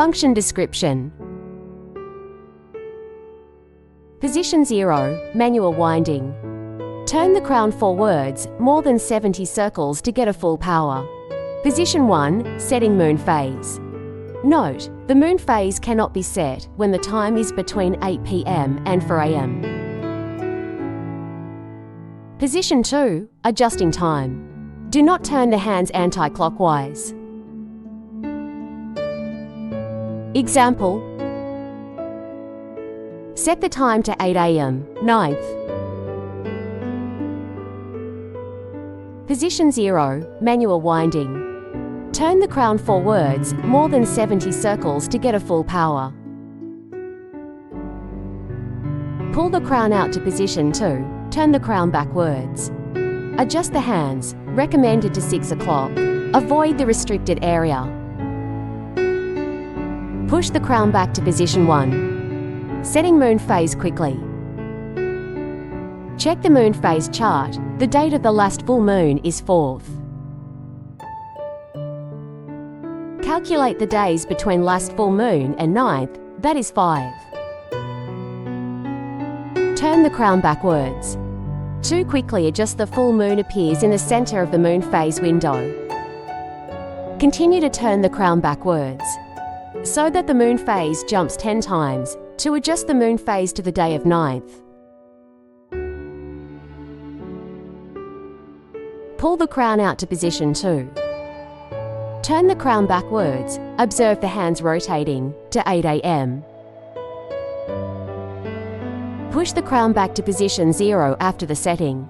Function description. Position 0, manual winding. Turn the crown forwards more than 70 circles to get a full power. Position 1, setting Moonphase. Note, the Moonphase cannot be set when the time is between 8 p.m. and 4 a.m. Position 2, adjusting time. Do not turn the hands anti-clockwise. Example: set the time to 8 a.m., 9th. Position 0, manual winding. Turn the crown forwards more than 70 circles to get a full power. Pull the crown out to position 2, turn the crown backwards. Adjust the hands, recommended to 6 o'clock. Avoid the restricted area. Push the crown back to position 1. Setting Moonphase quickly. Check the Moonphase chart. The date of the last full moon is 4th. Calculate the days between last full moon and 9th, that is 5. Turn the crown backwards. Too quickly adjust the full moon appears in the center of the Moonphase window. Continue to turn the crown backwards, so that the Moonphase jumps 10 times, to adjust the Moonphase to the day of 9th. Pull the crown out to position 2. Turn the crown backwards, observe the hands rotating, to 8 a.m. Push the crown back to position 0 after the setting.